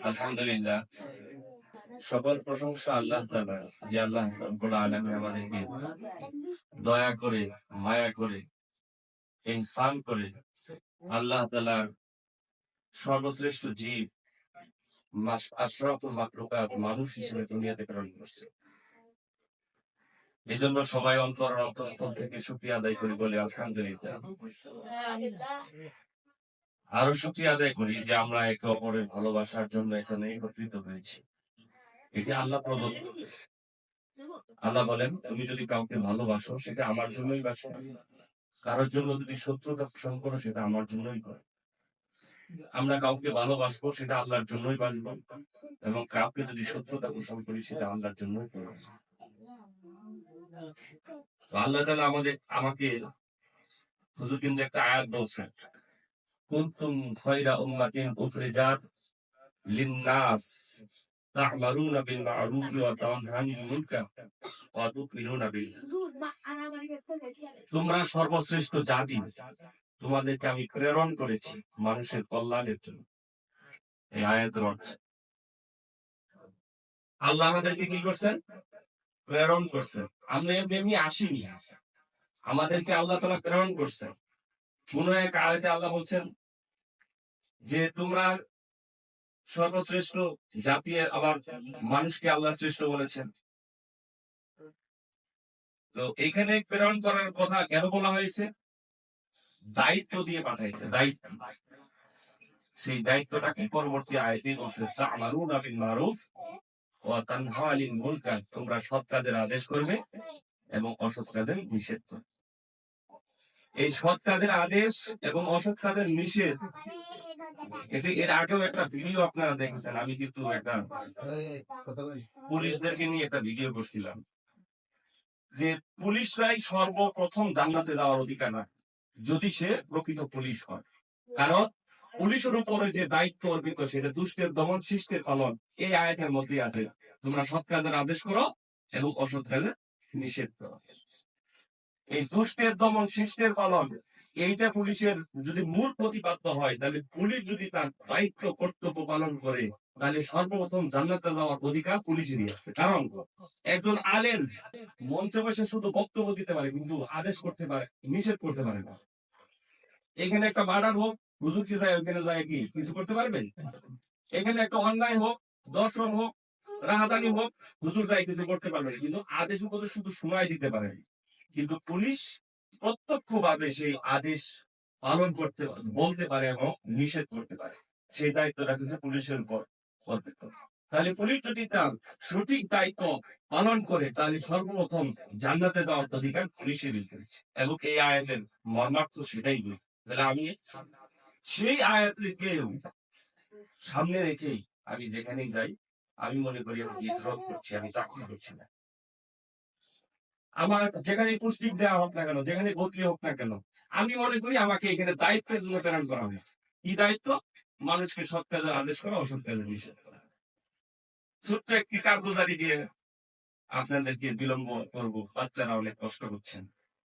আলহামদুলিল্লাহ, সকল প্রশংসা আল্লাহ তাআলার, যে আল্লাহ রাব্বুল আলামিন আমাদেরকে দয়া করে, মায়া করে, ইহসান করে আল্লাহ তাআলার সর্বশ্রেষ্ঠ জীব আশরাফুল মাখলুকাত মানুষ হিসেবে দুনিয়াতে প্রেরণ করছে। এজন্য সবাই অন্তঃস্থল থেকে শুকরিয়া আদায় করি, বলে আলহামদুলিল্লাহ। আরো শুকরিয়া আদায় করি যে আমরা একে অপরের ভালোবাসার জন্য এখানে একত্রিত হয়েছি। এটি আল্লাহ প্রদত্ত। আল্লাহ বলেন, তুমি যদি কাউকে ভালোবাসো সেটা আমার জন্যই বাসো, কারোর জন্য যদি শত্রুতা পোষণ করো সেটা আমার জন্যই করো। আমরা কাউকে ভালোবাসবো সেটা আল্লাহর জন্যই বাসবো, এবং কাউকে যদি শত্রুতা পোষণ করি সেটা আল্লাহর জন্যই করবো। আল্লাহ তাআলা আমাকে হুজুর কিন্তু একটা আয়াত বলছেন, কুনতুম খায়রা উম্মাতিন উখরিজাত লিন-নাস তা'মারুনা বিল মা'রুফি ওয়া তানহাউনা আনিল মুনকার ওয়া তু'মিনুনা বিল্লাহ। তোমরা সর্বশ্রেষ্ঠ জাতি, তোমাদেরকে আমি প্রেরণ করেছি মানুষের কল্যাণের জন্য। এই আয়াতের অর্থ, আল্লাহ আমাদেরকে কি করছেন? প্রেরণ করছেন। আমরা এমনি আসিনি, আমাদেরকে আল্লাহ তাআলা প্রেরণ করছেন। কোন এক আয়াতে আল্লাহ বলছেন যে তোমরা সর্বশ্রেষ্ঠ জাতি, আবার মানুষকে আল্লাহ শ্রেষ্ঠ বলেছেন। তো এখানে প্রেরণ করার কথা কেন বলা হয়েছে? দায়িত্ব দিয়ে পাঠাইছে, দায়িত্ব। সেই দায়িত্বটাকে পরবর্তী আয়াতে বলছে, তা'মারুনা বিল মারুফ ওয়া তানহাউনা আনিল মুনকার, তোমরা সৎ কাজের আদেশ করবে এবং অসৎ কাজের নিষেধ করবে। এই সৎ কাজের আদেশ এবং অসৎ কাজের নিষেধ, এটি এর আগেও একটা ভিডিও আপনারা দেখেছেন। আমি কিন্তু একটা পুলিশদেরকে নিয়ে একটা ভিডিও করছিলাম, যে পুলিশরাই সর্বপ্রথম জান্নাতে যাওয়ার অধিকার না, যদি সে প্রকৃত পুলিশ হয়। কারণ পুলিশের উপরে যে দায়িত্ব অর্পিত সেটা দুষ্টের দমন, শিষ্টের পালন। এই আয়াতের মধ্যে আছে, তোমরা সৎ কাজের আদেশ করো এবং অসৎ কাজের নিষেধ করো। এই দুষ্টের দমন, শিষ্টের পালন, এইটা পুলিশের যদি মূল প্রতিপাদ্য হয়, তাহলে পুলিশ যদি তার দায়িত্ব কর্তব্য পালন করে, তাহলে সর্বপ্রথম জান্নাতে যাওয়ার অধিকার পুলিশেরই আছে। কারণ একজন আলেম মঞ্চে বসে শুধু বক্তব্য দিতে পারে, কিন্তু আদেশ করতে পারে, নিষেধ করতে পারে না। এখানে একটা মার্ডার হোক, হুজুর কি যায় ওখানে যায় কি কিছু করতে পারবেন? এখানে একটা অন্যায় হোক, দর্শন হোক, রাহাজানি হোক, হুজুর যায় কিছু করতে পারবে না, কিন্তু আদেশ উপদেশ শুধু শোনাই দিতে পারে। কিন্তু পুলিশ প্রত্যক্ষভাবে সেই আদেশ পালন করতে, বলতে পারে এবং নিষেধ করতে পারে। সেই দায়িত্বটা কিন্তু পুলিশের উপর অর্পিত। তাহলে পুলিশ যদি তার সঠিক দায়িত্ব পালন করে, তাহলে সর্বপ্রথম জান্নাতে যাওয়ার অধিকার পুলিশেরই রয়েছে। এবং এই আয়াতের মর্মার্থ সেটাই বলি। তাহলে আমি সেই আয়াতকে সামনে রেখেই আমি যেখানেই যাই, আমি মনে করি আমি হিজরত করছি, আমি চাকরি করছি না। আমার যেখানে পুষ্টিক দেওয়া হোক না কেন, যেখানে বদলি হোক না কেন, আমি মনে করি আমাকে এখানে দায়িত্বের জন্য প্রেরণ করা হয়েছে। কি দায়িত্ব? মানুষকে সৎ কাজের আদেশ করা, অসৎ কাজের নিষেধ করা। ছোট্ট একটি কার্যকারী দিয়ে আপনাদেরকে বিলম্ব করবো, বাচ্চারা অনেক কষ্ট করছেন।